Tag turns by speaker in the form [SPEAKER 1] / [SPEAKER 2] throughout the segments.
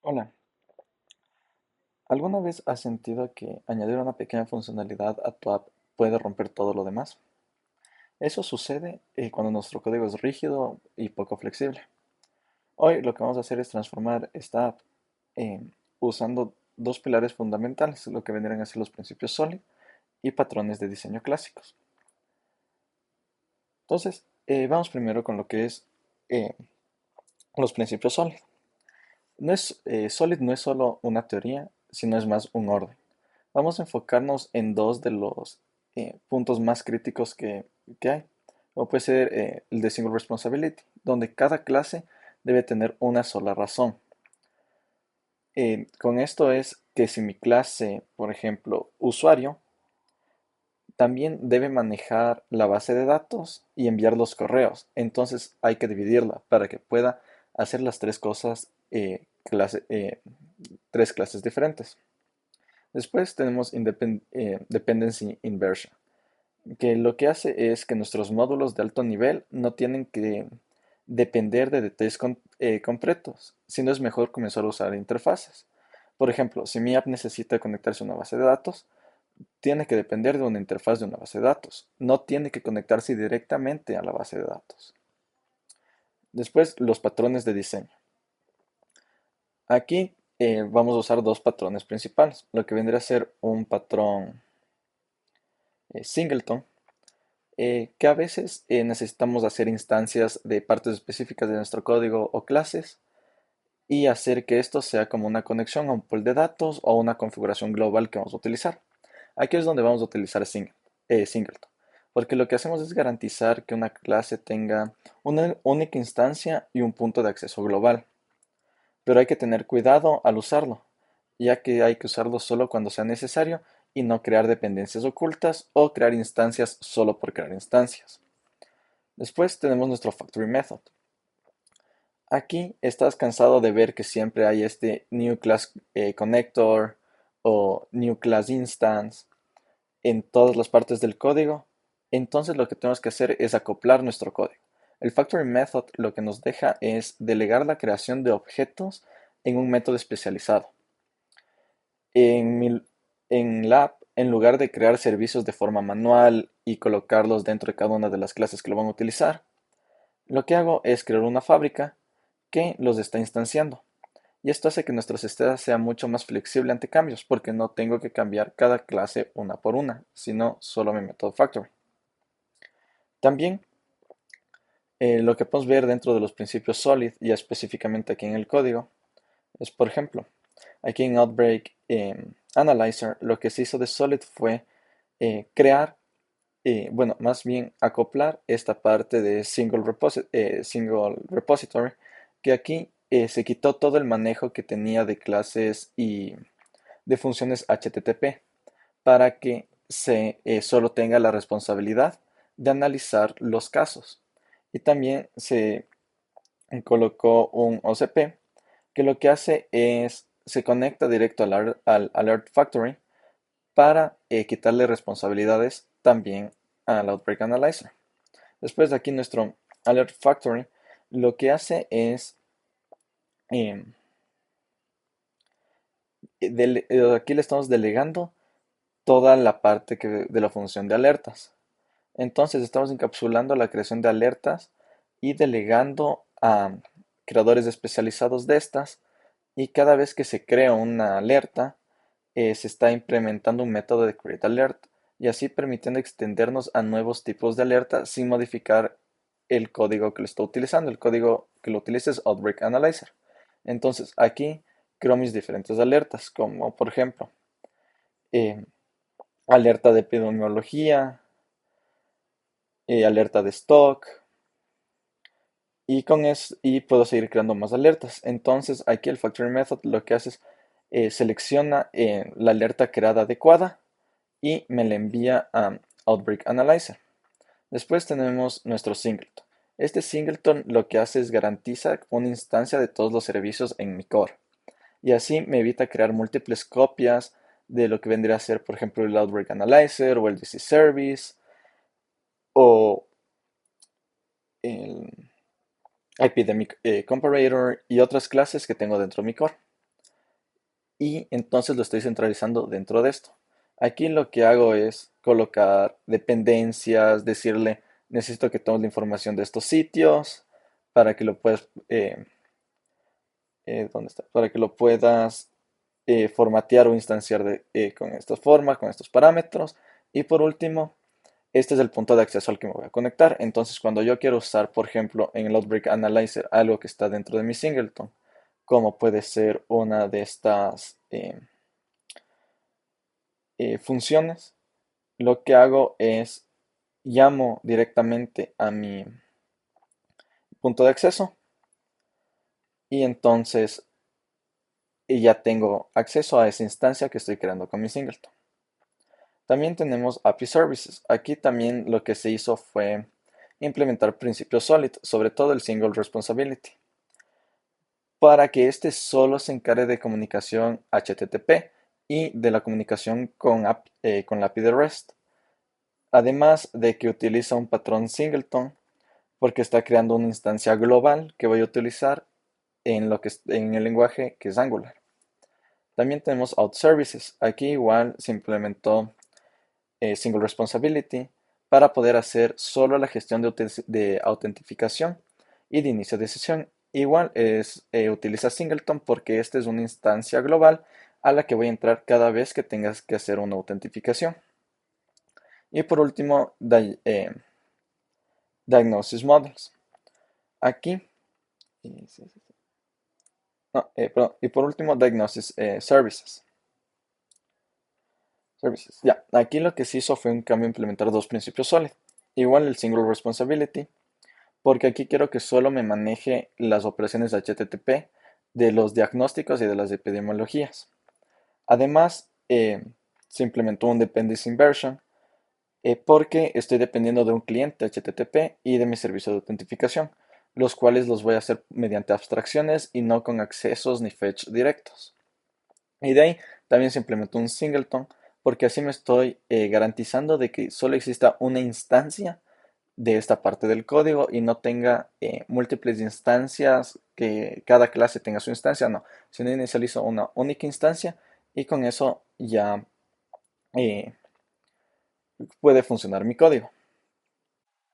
[SPEAKER 1] Hola, ¿alguna vez has sentido que añadir una pequeña funcionalidad a tu app puede romper todo lo demás? Eso sucede cuando nuestro código es rígido y poco flexible. Hoy lo que vamos a hacer es transformar esta app eh, usando dos pilares fundamentales, lo que vendrían a ser los principios SOLID y patrones de diseño clásicos. Entonces, vamos primero con lo que es eh, los principios SOLID. SOLID no es solo una teoría, sino es más un orden. Vamos a enfocarnos en dos de los puntos más críticos que hay. O puede ser el de Single Responsibility, donde cada clase debe tener una sola razón. Con esto es que si mi clase, por ejemplo, usuario, también debe manejar la base de datos y enviar los correos. Entonces hay que dividirla para que pueda hacer las tres cosas, tres clases diferentes. Después tenemos Dependency Inversion, que lo que hace es que nuestros módulos de alto nivel no tienen que depender de detalles concretos, sino es mejor comenzar a usar interfaces. Por ejemplo, si mi app necesita conectarse a una base de datos, tiene que depender de una interfaz de una base de datos, no tiene que conectarse directamente a la base de datos. Después, los patrones de diseño. Aquí vamos a usar dos patrones principales, lo que vendría a ser un patrón singleton, que a veces necesitamos hacer instancias de partes específicas de nuestro código o clases y hacer que esto sea como una conexión a un pool de datos o una configuración global que vamos a utilizar. Aquí es donde vamos a utilizar singleton, porque lo que hacemos es garantizar que una clase tenga una única instancia y un punto de acceso global. Pero hay que tener cuidado al usarlo, ya que hay que usarlo solo cuando sea necesario y no crear dependencias ocultas o crear instancias solo por crear instancias. Después tenemos nuestro factory method. Aquí estás cansado de ver que siempre hay este new class connector o new class instance en todas las partes del código. Entonces lo que tenemos que hacer es acoplar nuestro código. El factory method lo que nos deja es delegar la creación de objetos en un método especializado. En la app, en lugar de crear servicios de forma manual y colocarlos dentro de cada una de las clases que lo van a utilizar, lo que hago es crear una fábrica que los está instanciando. Y esto hace que nuestro sistema sea mucho más flexible ante cambios, porque no tengo que cambiar cada clase una por una, sino solo mi método factory. También lo que podemos ver dentro de los principios SOLID, ya específicamente aquí en el código, es por ejemplo, aquí en Outbreak Analyzer, lo que se hizo de SOLID fue crear, bueno, más bien acoplar esta parte de single repository, que aquí se quitó todo el manejo que tenía de clases y de funciones HTTP para que solo tenga la responsabilidad de analizar los casos. Y también se colocó un OCP que lo que hace es se conecta directo al Alert Factory para quitarle responsabilidades también al Outbreak Analyzer. Después de aquí nuestro Alert Factory lo que hace es eh, aquí le estamos delegando toda la parte de la función de alertas. Entonces estamos encapsulando la creación de alertas y delegando a creadores especializados de estas, y cada vez que se crea una alerta se está implementando un método de create alert y así permitiendo extendernos a nuevos tipos de alerta sin modificar el código que lo está utilizando. El código que lo utiliza es Outbreak Analyzer. Entonces aquí creo mis diferentes alertas, como por ejemplo eh, alerta de epidemiología, alerta de stock, y puedo seguir creando más alertas. Entonces aquí el Factory Method lo que hace es selecciona la alerta creada adecuada y me la envía a Outbreak Analyzer. Después tenemos nuestro singleton. Este singleton lo que hace es garantiza una instancia de todos los servicios en mi core. Y así me evita crear múltiples copias de lo que vendría a ser, por ejemplo, el Outbreak Analyzer o el DC Service o el Epidemic Comparator y otras clases que tengo dentro de mi core. y entonces lo estoy centralizando dentro de esto. Aquí lo que hago es colocar dependencias, decirle necesito que tomes la información de estos sitios para que lo puedas, ¿dónde está? Para que lo puedas formatear o instanciar con esta forma, con estos parámetros. Y por último, este es el punto de acceso al que me voy a conectar. Entonces, cuando yo quiero usar, por ejemplo, en el Outbreak Analyzer, algo que está dentro de mi singleton, como puede ser una de estas funciones, lo que hago es llamo directamente a mi punto de acceso y entonces ya tengo acceso a esa instancia que estoy creando con mi singleton. También tenemos API Services. Aquí también lo que se hizo fue implementar principios Solid, sobre todo el Single Responsibility, para que este solo se encargue de comunicación HTTP y de la comunicación con la API de REST. Además de que utiliza un patrón singleton porque está creando una instancia global que voy a utilizar en el lenguaje que es Angular. También tenemos Out Services. Aquí igual se implementó Single Responsibility para poder hacer solo la gestión de autentificación y de inicio de sesión. Igual utiliza Singleton porque esta es una instancia global a la que voy a entrar cada vez que tengas que hacer una autentificación. Y por último, Diagnosis Models. Aquí, perdón, y por último, Diagnosis Services. Ya, aquí lo que se hizo fue un cambio implementar dos principios Solid. Igual el Single Responsibility, porque aquí quiero que solo me maneje las operaciones de HTTP de los diagnósticos y de las epidemiologías. Además, se implementó un Dependency Inversion porque estoy dependiendo de un cliente HTTP y de mi servicio de autentificación, los cuales los voy a hacer mediante abstracciones y no con accesos ni fetch directos. Y de ahí también se implementó un singleton porque así me estoy garantizando de que solo exista una instancia de esta parte del código y no tenga múltiples instancias, que cada clase tenga su instancia, no, sino inicializo una única instancia y con eso ya eh, puede funcionar mi código.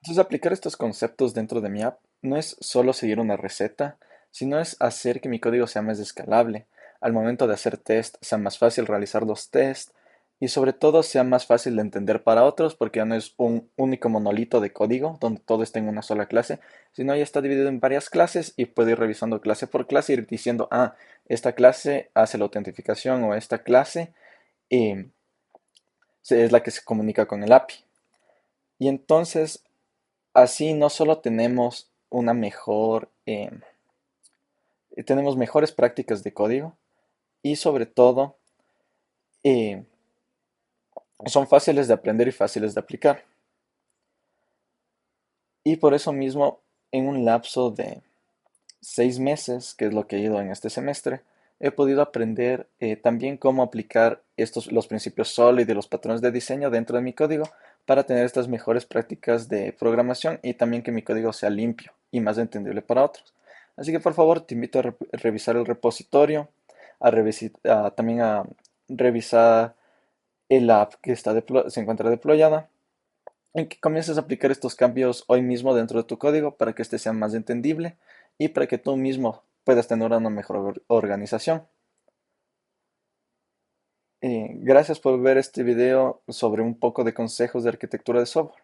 [SPEAKER 1] Entonces, aplicar estos conceptos dentro de mi app no es solo seguir una receta, sino es hacer que mi código sea más escalable. Al momento de hacer test, sea más fácil realizar los tests y sobre todo sea más fácil de entender para otros porque ya no es un único monolito de código donde todo está en una sola clase, sino ya está dividido en varias clases y puedo ir revisando clase por clase y ir diciendo, ah, esta clase hace la autentificación o esta clase eh, es la que se comunica con el API. Y entonces así no solo tenemos mejores prácticas de código y sobre todo eh, son fáciles de aprender y fáciles de aplicar. Y por eso mismo, en un lapso de 6 meses, que es lo que he ido en este semestre, he podido aprender también cómo aplicar los principios SOLID y los patrones de diseño dentro de mi código para tener estas mejores prácticas de programación y también que mi código sea limpio y más entendible para otros. Así que por favor te invito a revisar el repositorio, también a revisar el app que se encuentra deployada y que comiences a aplicar estos cambios hoy mismo dentro de tu código para que este sea más entendible y para que tú mismo puedas tener una mejor organización. Gracias por ver este video sobre un poco de consejos de arquitectura de software.